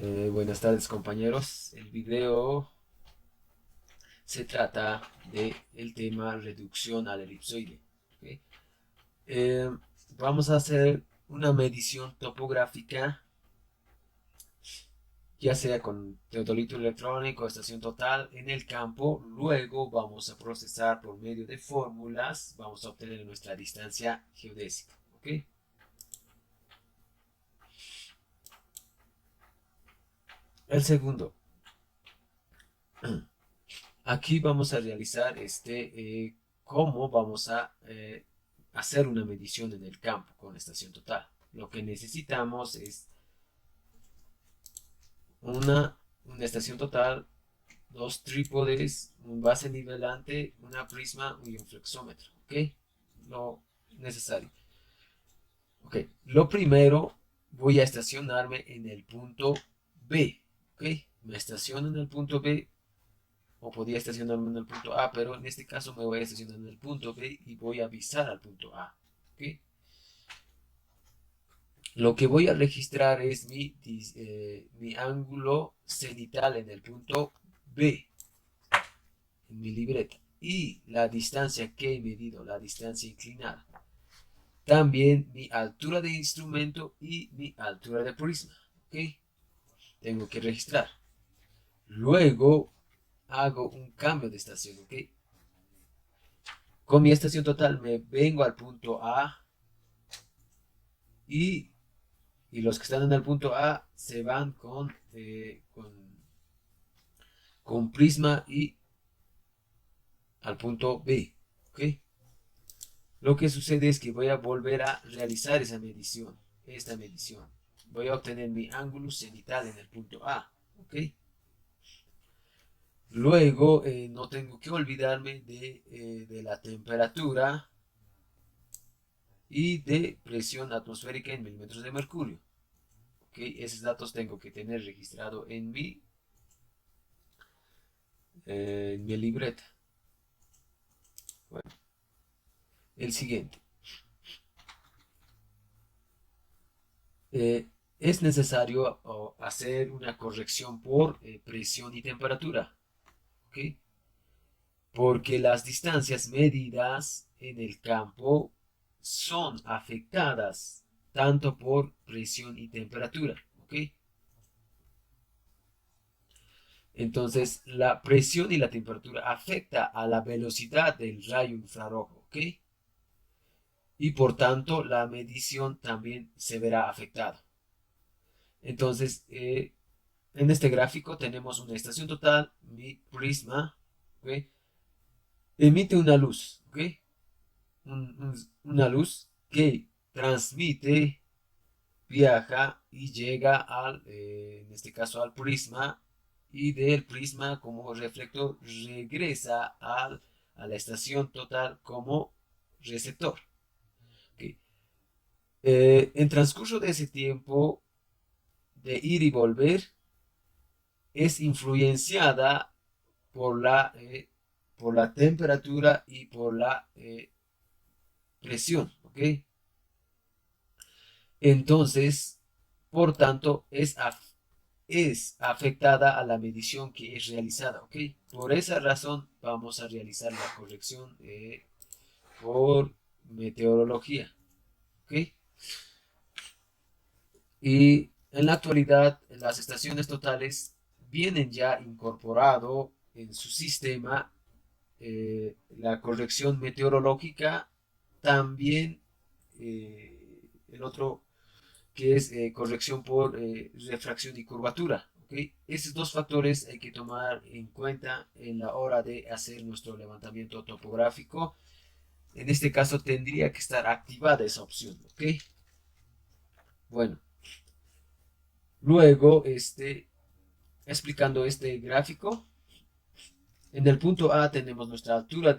Buenas tardes compañeros. El video se trata de el tema reducción al elipsoide. ¿Ok? Eh, Vamos a hacer una medición topográfica, ya sea con teodolito electrónico, estación total en el campo. Luego vamos a procesar por medio de fórmulas, vamos a obtener nuestra distancia geodésica. ¿Ok? El segundo, aquí vamos a realizar cómo vamos a hacer una medición en el campo con estación total. Lo que necesitamos es una estación total, dos trípodes, un base nivelante, una prisma y un flexómetro. ¿Ok? Lo necesario. Ok. Lo primero, voy a estacionarme en el punto B. ¿Ok? Me estaciono en el punto B, o podía estacionarme en el punto A, pero en este caso me voy a estacionar en el punto B y voy a avisar al punto A. ¿Ok? Lo que voy a registrar es mi ángulo cenital en el punto B, en mi libreta, y la distancia que he medido, la distancia inclinada. También mi altura de instrumento y mi altura de prisma. ¿Ok? Tengo que registrar. Luego hago un cambio de estación. ¿Ok? Con mi estación total me vengo al punto A y, y los que están en el punto A se van con prisma y al punto B. ¿Ok? Lo que sucede es que voy a volver a realizar esta medición. Voy a obtener mi ángulo cenital en el punto A. ¿Ok? Luego no tengo que olvidarme de la temperatura y de presión atmosférica en milímetros de mercurio. ¿Ok? Esos datos tengo que tener registrado en mi libreta. Bueno, el siguiente. Es necesario hacer una corrección por presión y temperatura. ¿Ok? Porque las distancias medidas en el campo son afectadas tanto por presión y temperatura. ¿Ok? Entonces, la presión y la temperatura afecta a la velocidad del rayo infrarrojo. ¿Ok? Y por tanto, la medición también se verá afectada. Entonces, en este gráfico tenemos una estación total, mi prisma, ¿ok? Emite una luz, ¿ok? Una luz que transmite, viaja y llega en este caso al prisma, y del prisma como reflector regresa a la estación total como receptor. ¿Ok? En transcurso de ese tiempo de ir y volver, es influenciada por la temperatura y por la presión, ¿ok? Entonces, por tanto, es afectada a la medición que es realizada, ¿ok? Por esa razón vamos a realizar la corrección por meteorología, ¿ok? Y en la actualidad, las estaciones totales vienen ya incorporado en su sistema la corrección meteorológica, también el otro que es corrección por refracción y curvatura. ¿Okay? Esos dos factores hay que tomar en cuenta en la hora de hacer nuestro levantamiento topográfico. En este caso tendría que estar activada esa opción. ¿Ok? Bueno, luego explicando este gráfico, en el punto A tenemos nuestra altura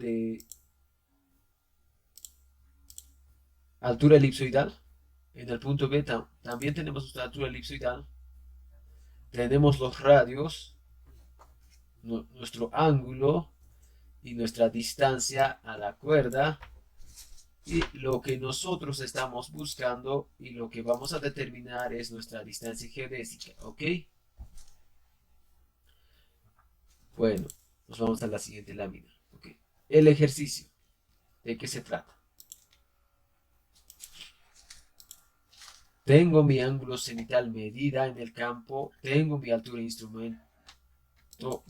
elipsoidal. En el punto B también tenemos nuestra altura elipsoidal. Tenemos los radios, nuestro ángulo y nuestra distancia a la cuerda, y lo que nosotros estamos buscando y lo que vamos a determinar es nuestra distancia geodésica. ¿Ok? Bueno, nos vamos a la siguiente lámina. Ok. El ejercicio. ¿De qué se trata? Tengo mi ángulo cenital medida en el campo, tengo mi altura de instrumento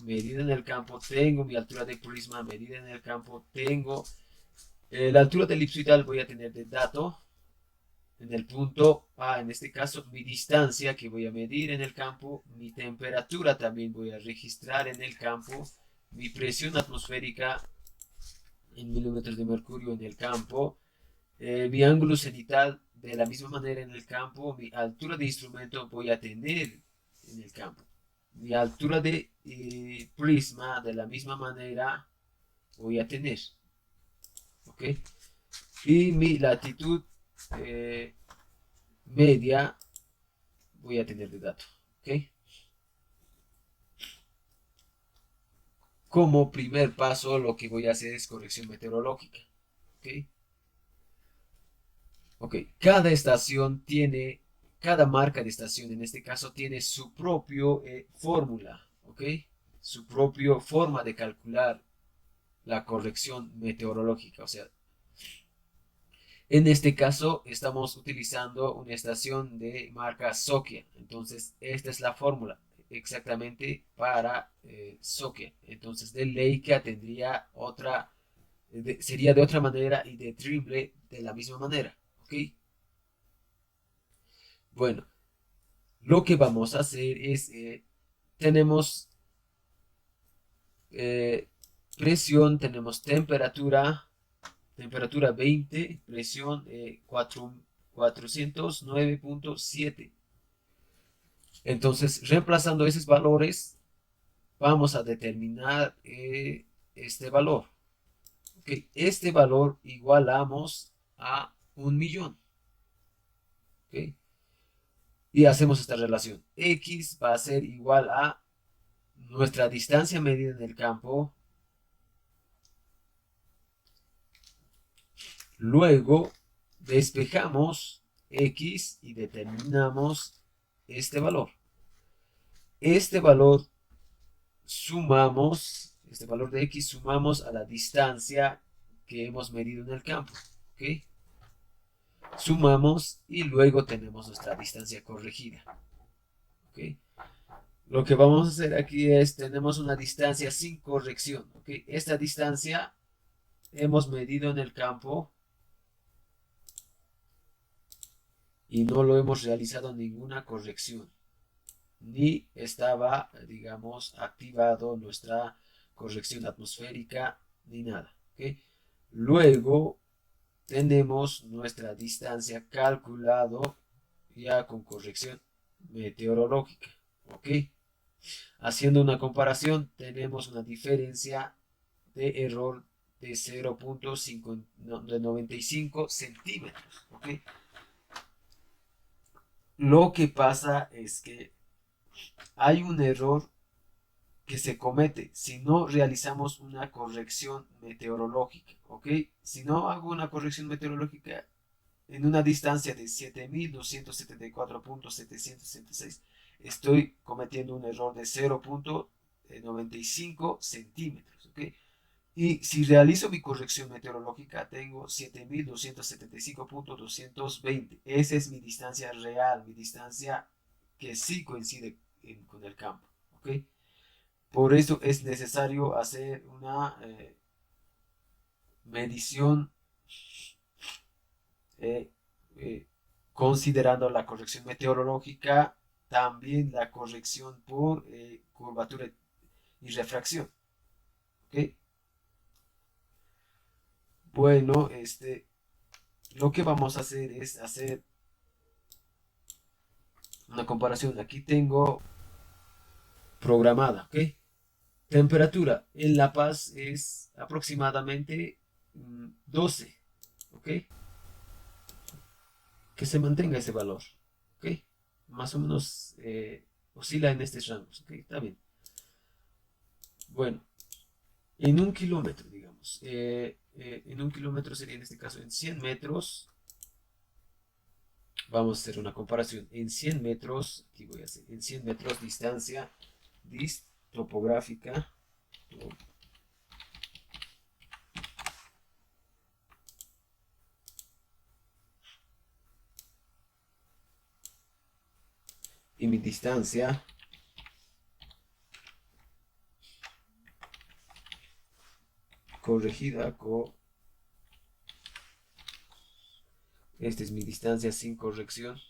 medida en el campo, tengo mi altura de prisma medida en el campo, tengo la altura del elipsoidal voy a tener de dato en el punto A, en este caso mi distancia que voy a medir en el campo, mi temperatura también voy a registrar en el campo, mi presión atmosférica en milímetros de mercurio en el campo, mi ángulo cenital de la misma manera en el campo, mi altura de instrumento voy a tener en el campo, mi altura de prisma de la misma manera voy a tener, ¿ok? Y mi latitud eh, media voy a tener de dato, ¿ok? Como primer paso lo que voy a hacer es corrección meteorológica, ¿ok? Ok, cada estación tiene, cada marca de estación en este caso tiene su propio fórmula, ¿ok? Su propia forma de calcular la corrección meteorológica. O sea, en este caso estamos utilizando una estación de marca Sokia. Entonces, esta es la fórmula exactamente para Sokia. Entonces, de Leica tendría otra, sería de otra manera y de Trimble de la misma manera, ¿ok? Bueno, lo que vamos a hacer es, tenemos eh, presión, tenemos temperatura, temperatura 20, presión 409.7. Entonces, reemplazando esos valores, vamos a determinar este valor. Okay, este valor igualamos a 1.000.000. Okay, y hacemos esta relación. X va a ser igual a nuestra distancia medida en el campo. Luego despejamos X y determinamos este valor. Este valor sumamos, este valor de X sumamos a la distancia que hemos medido en el campo. ¿Ok? Sumamos y luego tenemos nuestra distancia corregida. ¿Ok? Lo que vamos a hacer aquí es, tenemos una distancia sin corrección. ¿Ok? Esta distancia hemos medido en el campo y no lo hemos realizado ninguna corrección, ni estaba, digamos, activado nuestra corrección atmosférica, ni nada. ¿Okay? Luego tenemos nuestra distancia calculado ya con corrección meteorológica. ¿Ok? Haciendo una comparación, tenemos una diferencia de error de 0.95 centímetros. ¿Ok? Lo que pasa es que hay un error que se comete si no realizamos una corrección meteorológica, ¿ok? Si no hago una corrección meteorológica en una distancia de 7.274.766, estoy cometiendo un error de 0.95 centímetros, ¿ok? Y si realizo mi corrección meteorológica, tengo 7.275.220. Esa es mi distancia real, mi distancia que sí coincide con el campo, ¿ok? Por eso es necesario hacer una medición eh, eh, considerando la corrección meteorológica, también la corrección por curvatura y refracción. ¿Ok? Bueno, lo que vamos a hacer es hacer una comparación. Aquí tengo programada, ¿ok? Temperatura en La Paz es aproximadamente 12, ¿ok? Que se mantenga ese valor, ¿ok? Más o menos oscila en estos rangos, ¿ok? Está bien. Bueno, en un kilómetro, digamos, en un kilómetro sería en este caso en 100 metros, vamos a hacer una comparación, en 100 metros, aquí voy a hacer, en 100 metros distancia topográfica, Y mi distancia corregida con... Esta es mi distancia sin corrección.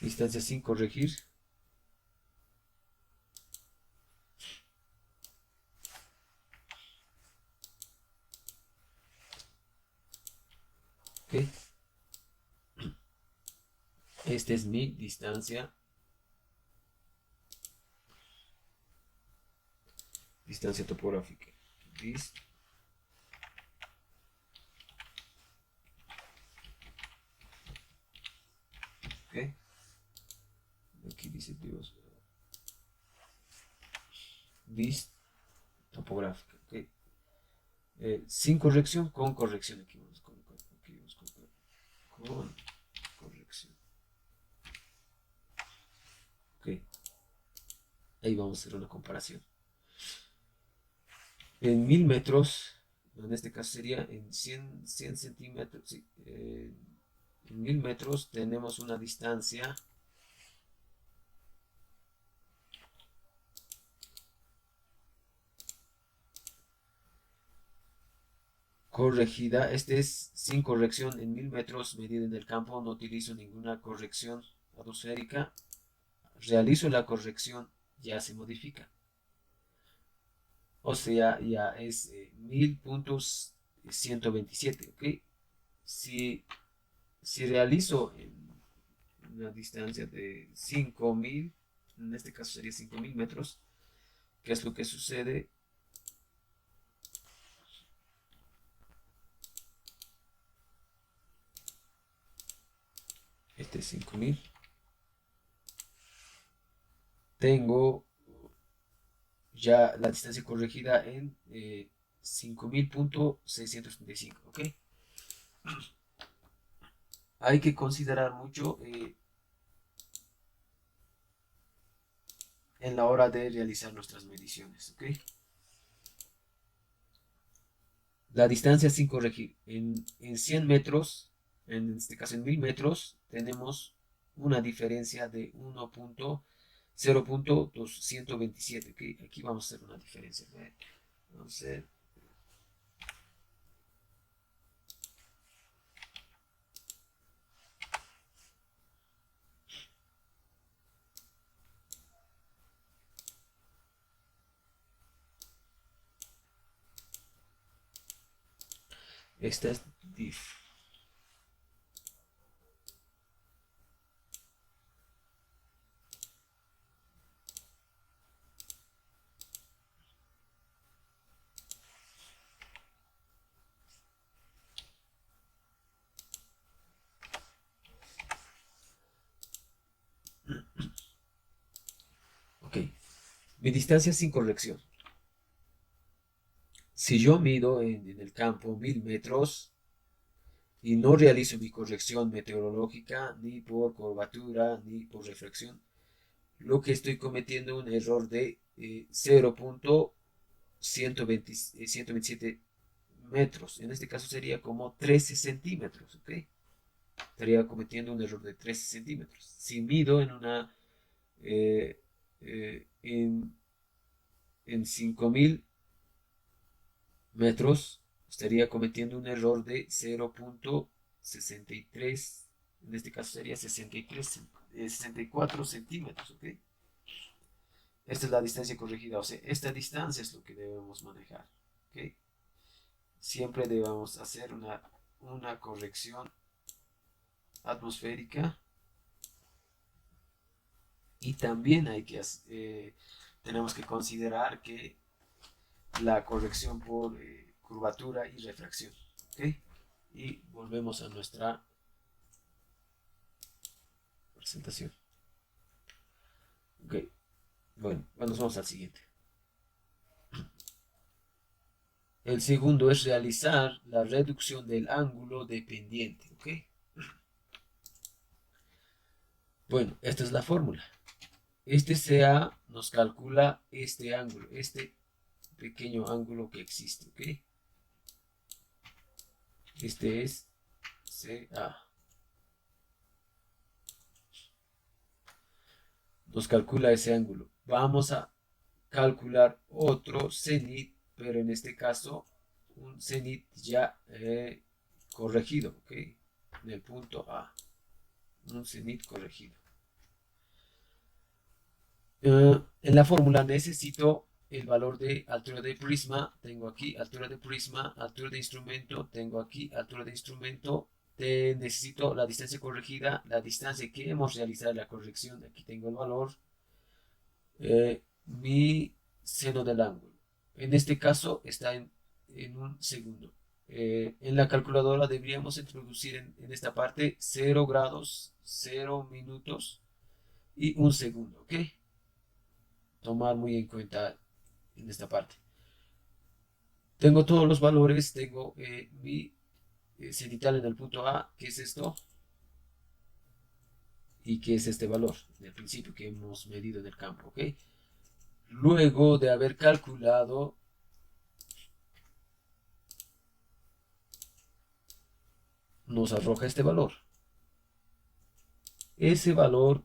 Distancia sin corregir. Ok. Esta es mi distancia. Distancia topográfica. Ok. Aquí dice Dios. Topográfica. Ok. Sin corrección, con corrección. Aquí vamos con corrección. Ok. Ahí vamos a hacer una comparación. En 1000 metros, en este caso sería en 100 centímetros, sí, en 1000 metros tenemos una distancia corregida. Este es sin corrección en 1000 metros medida en el campo. No utilizo ninguna corrección atmosférica. Realizo la corrección, ya se modifica. O sea, ya es 1000.127, ¿ok? Si, si realizo en una distancia de 5000, en este caso sería 5000 metros, ¿qué es lo que sucede? Este es 5000. Tengo ya la distancia corregida en 5000.635, ¿ok? Hay que considerar mucho en la hora de realizar nuestras mediciones, ¿ok? La distancia sin corregir. En 100 metros, en este caso en 1000 metros, tenemos una diferencia de 1.0.227, ¿ok? Aquí vamos a hacer una diferencia. Vamos a hacer... Esta es diff. Ok. Mi distancia sin corrección. Si yo mido en el campo 1000 metros y no realizo mi corrección meteorológica ni por curvatura ni por refracción, lo que estoy cometiendo un error de 0.127 metros. En este caso sería como 13 centímetros, ¿ok? Estaría cometiendo un error de 13 centímetros. Si mido en una eh, en 5000 metros, estaría cometiendo un error de 0.63, en este caso sería 64 centímetros, ¿ok? Esta es la distancia corregida, o sea, esta distancia es lo que debemos manejar, ¿ok? Siempre debemos hacer una corrección atmosférica y también tenemos que considerar que la corrección por curvatura y refracción, ¿ok? Y volvemos a nuestra presentación. Ok, bueno, nos vamos al siguiente. El segundo es realizar la reducción del ángulo de pendiente, ¿ok? Bueno, esta es la fórmula. Este CA nos calcula este ángulo, este pequeño ángulo que existe, ¿ok? Este es CA. Nos calcula ese ángulo. Vamos a calcular otro cenit, pero en este caso un cenit ya corregido, ¿ok? En el punto A. Un cenit corregido. En la fórmula necesito el valor de altura de prisma, tengo aquí altura de prisma, altura de instrumento, tengo aquí altura de instrumento, necesito la distancia corregida, la distancia que hemos realizado la corrección, aquí tengo el valor, mi seno del ángulo. En este caso está en un segundo. En la calculadora deberíamos introducir en esta parte 0 grados, 0 minutos y un segundo, ¿ok? Tomar muy en cuenta en esta parte. Tengo todos los valores, tengo mi cenital en el punto A, que es esto, y que es este valor del principio que hemos medido en el campo, ¿ok? Luego de haber calculado, nos arroja este valor. Ese valor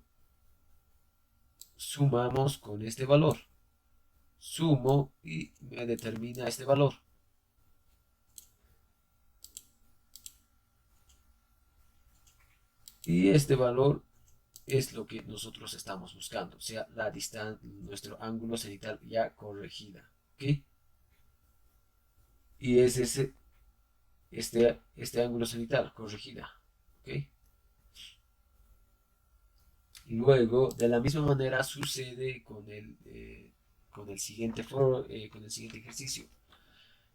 sumamos con este valor. Sumo y me determina este valor. Y este valor es lo que nosotros estamos buscando, o sea, la distancia, nuestro ángulo cenital ya corregida, ¿ok? Y es este ángulo cenital corregida, ¿ok? Luego, de la misma manera sucede con el siguiente con el siguiente ejercicio.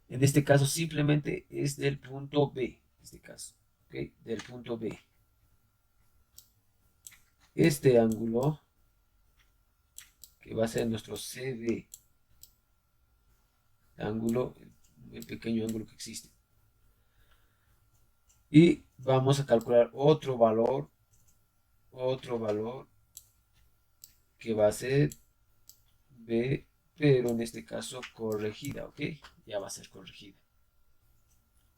En este caso simplemente es del punto B, en este caso, ¿ok? Del punto B. Este ángulo, que va a ser nuestro CD, ángulo, el pequeño ángulo que existe. Y vamos a calcular otro valor que va a ser B, pero en este caso corregida, ¿ok? Ya va a ser corregida.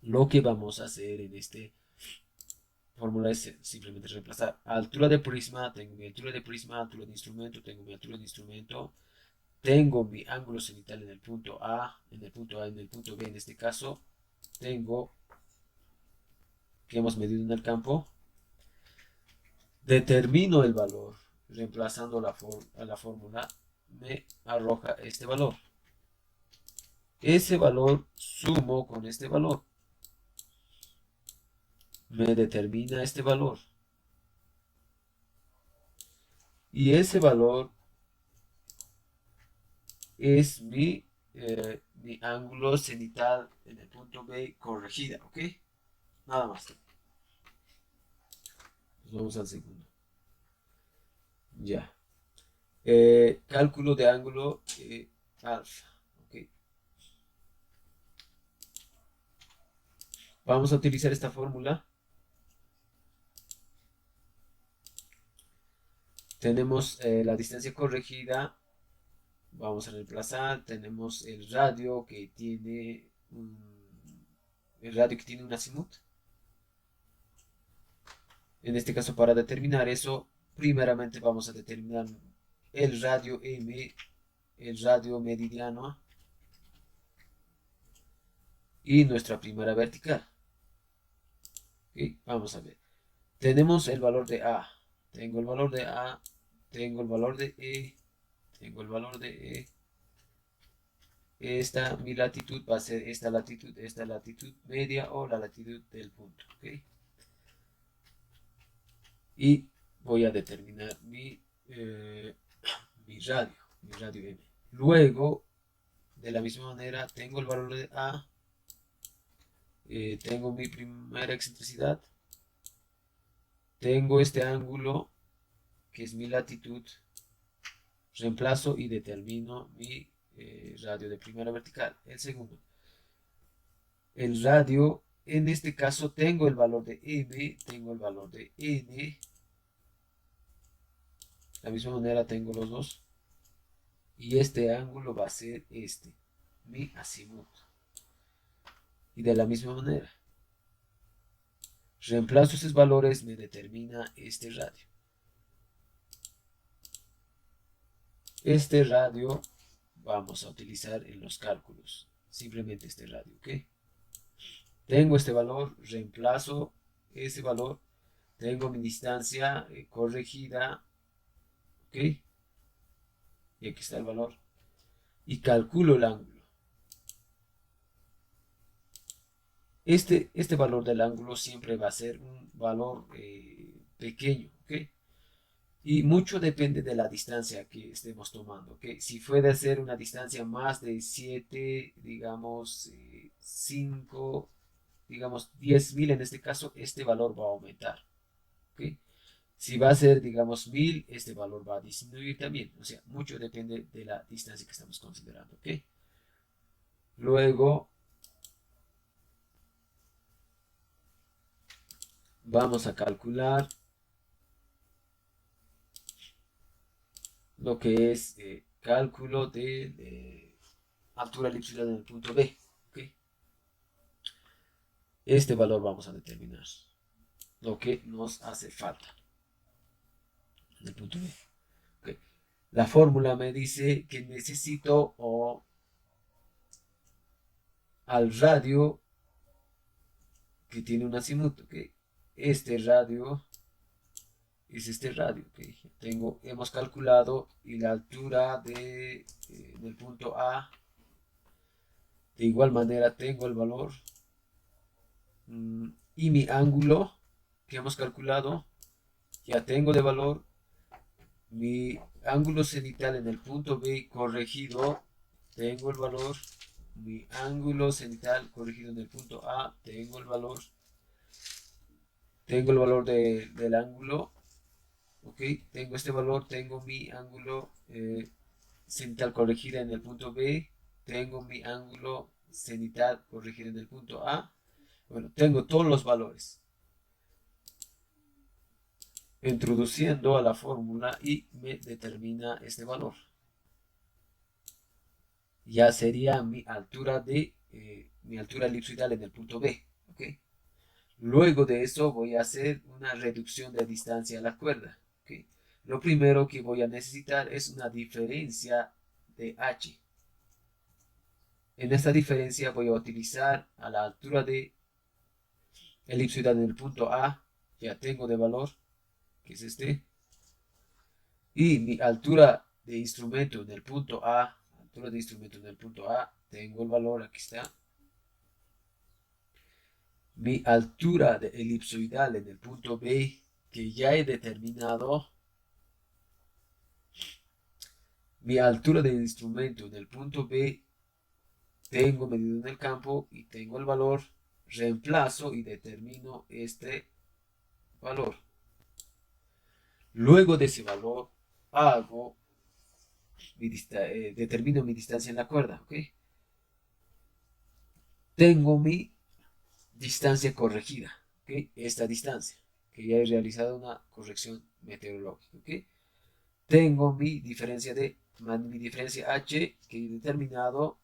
Lo que vamos a hacer en este fórmula es simplemente reemplazar altura de prisma, tengo mi altura de prisma, altura de instrumento, tengo mi altura de instrumento, tengo mi ángulo cenital en el punto A, en el punto A, en el punto B, en este caso, tengo que hemos medido en el campo, determino el valor, reemplazando a la fórmula, me arroja este valor. Ese valor sumo con este valor, me determina este valor. Y ese valor es mi ángulo cenital en el punto B corregida, ¿ok? Nada más. Nos vamos al segundo. Ya. Cálculo de ángulo alfa, ¿ok? Vamos a utilizar esta fórmula. Tenemos la distancia corregida. Vamos a reemplazar. Tenemos el radio que tiene un azimut. En este caso, para determinar eso, primeramente vamos a determinar el radio M, el radio meridiano y nuestra primera vertical. ¿Okay? Vamos a ver. Tenemos el valor de A. Tengo el valor de A. Tengo el valor de E. Tengo el valor de E. Mi latitud va a ser esta latitud media o la latitud del punto. ¿Okay? Y voy a determinar mi radio M. Luego, de la misma manera, tengo el valor de A, tengo mi primera excentricidad, tengo este ángulo que es mi latitud, reemplazo y determino mi radio de primera vertical. El segundo, El radio, en este caso tengo el valor de m, tengo el valor de n. De la misma manera tengo los dos. Y este ángulo va a ser este, mi azimut. Y de la misma manera, reemplazo esos valores, me determina este radio. Este radio vamos a utilizar en los cálculos. Simplemente este radio, ¿ok? Tengo este valor, reemplazo ese valor. Tengo mi distancia corregida, ¿ok? Y aquí está el valor. Y calculo el ángulo. Este valor del ángulo siempre va a ser un valor pequeño, ¿ok? Y mucho depende de la distancia que estemos tomando, ¿ok? Si puede ser una distancia más de 7, digamos 5, digamos 10.000 en este caso, este valor va a aumentar, ¿ok? Si va a ser, digamos, 1000, este valor va a disminuir también. O sea, mucho depende de la distancia que estamos considerando, ¿ok? Luego, vamos a calcular lo que es cálculo de altura elipsoidal en el punto B, ¿ok? Este valor vamos a determinar, lo que nos hace falta en el punto B. ¿Ok? La fórmula me dice que necesito al radio que tiene un azimuto, ¿ok? Este radio es este radio, ¿ok? Hemos calculado y la altura del punto A, de igual manera tengo el valor y mi ángulo que hemos calculado, ya tengo de valor mi ángulo cenital en el punto B corregido, tengo el valor, mi ángulo cenital corregido en el punto A, tengo el valor, del ángulo, ok, tengo este valor, tengo mi ángulo cenital corregida en el punto B, tengo mi ángulo cenital corregido en el punto A, bueno, tengo todos los valores, introduciendo a la fórmula y me determina este valor. Ya sería mi altura elipsoidal en el punto B, ¿ok? Luego de eso voy a hacer una reducción de distancia a la cuerda, ¿ok? Lo primero que voy a necesitar es una diferencia de h. En esta diferencia voy a utilizar a la altura de elipsoidal en el punto A, ya tengo de valor, que es este, y mi altura de instrumento en el punto A, tengo el valor, aquí está. Mi altura de elipsoidal en el punto B, que ya he determinado. Mi altura del instrumento en el punto B, tengo medido en el campo y tengo el valor. Reemplazo y determino este valor. Luego de ese valor, determino mi distancia en la cuerda, ¿ok? Tengo mi distancia corregida, ¿ok? Esta distancia, que ya he realizado una corrección meteorológica, ¿ok? Tengo mi diferencia h que he determinado.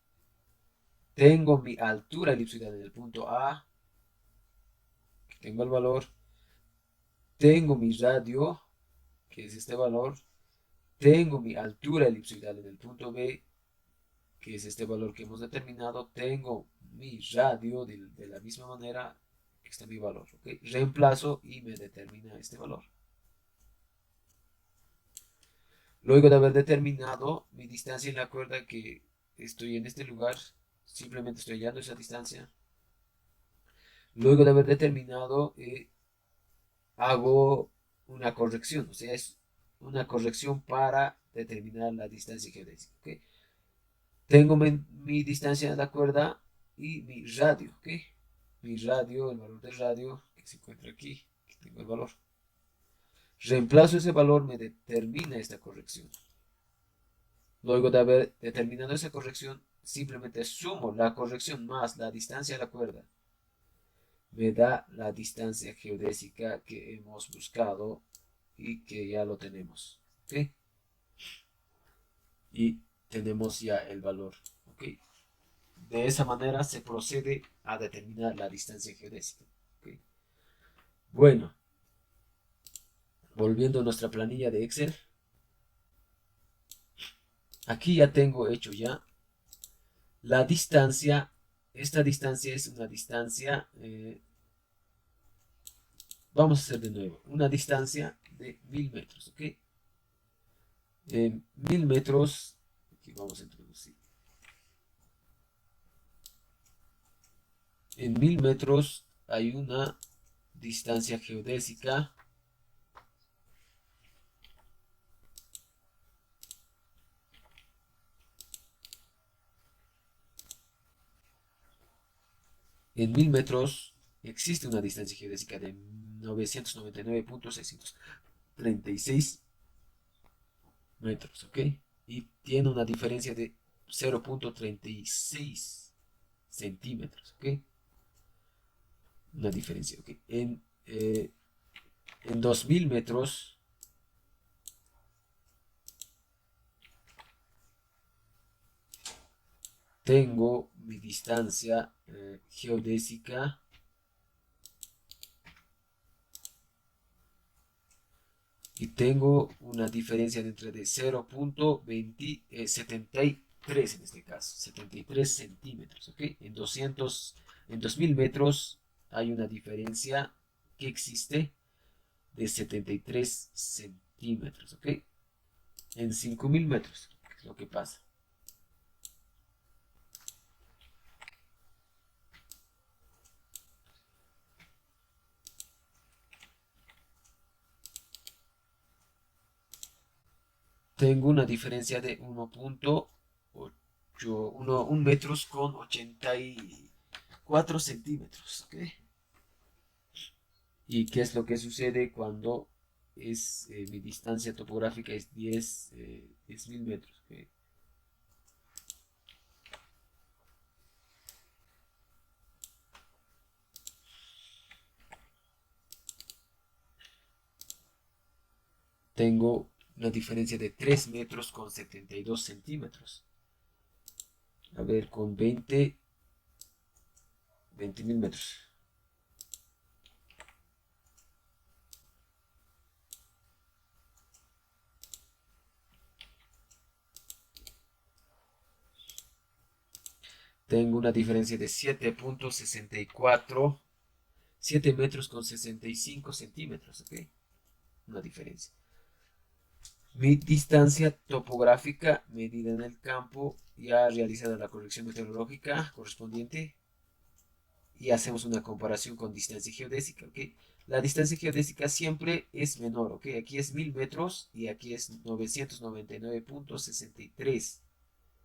Tengo mi altura elipsoidal en el punto A, que tengo el valor. Tengo mi radio, que es este valor. Tengo mi altura elipsoidal en el punto B, que es este valor que hemos determinado. Tengo mi radio de la misma manera, que está mi valor, ¿ok? Reemplazo y me determina este valor. Luego de haber determinado mi distancia en la cuerda, que estoy en este lugar, simplemente estoy hallando esa distancia. Luego de haber determinado, hago una corrección, o sea, es una corrección para determinar la distancia geodésica, ¿ok? Tengo mi distancia de la cuerda y mi radio, ¿ok? Mi radio, el valor del radio, que se encuentra aquí, que tengo el valor. Reemplazo ese valor, me determina esta corrección. Luego de haber determinado esa corrección, simplemente sumo la corrección más la distancia a la cuerda. Me da la distancia geodésica que hemos buscado y que ya lo tenemos. ¿Ok? Y tenemos ya el valor. ¿Ok? De esa manera se procede a determinar la distancia geodésica. ¿Ok? Bueno, volviendo a nuestra planilla de Excel. Aquí ya tengo hecho ya la distancia. Esta distancia es una distancia, vamos a hacer de nuevo, una distancia de 1000 metros, ¿ok? 1000 metros, aquí vamos a introducir. En 1000 metros hay una distancia geodésica en 1000 metros existe una distancia geodésica de 999.636 metros, ¿ok? Y tiene una diferencia de 0.36 centímetros, ¿ok? Una diferencia, ¿ok? En 2000 metros tengo mi distancia geodésica y tengo una diferencia de entre de 0.73 en este caso, 73 centímetros, ¿ok? En 2000 metros hay una diferencia que existe de 73 centímetros, ¿ok? En 5000 metros, ¿qué es lo que pasa? Tengo una diferencia de 1.8 metros con 84 centímetros, ¿ok? ¿Y qué es lo que sucede cuando mi distancia topográfica es 10.000 metros? ¿Ok? Tengo una diferencia de 3 metros con 72 centímetros. A ver, con 20.000 metros. Tengo una diferencia de 7.64, 7 metros con 65 centímetros, ¿ok? Una diferencia. Mi distancia topográfica medida en el campo, ya realizada la corrección meteorológica correspondiente, y hacemos una comparación con distancia geodésica, ¿ok? La distancia geodésica siempre es menor, ¿ok? Aquí es 1000 metros y aquí es 999.63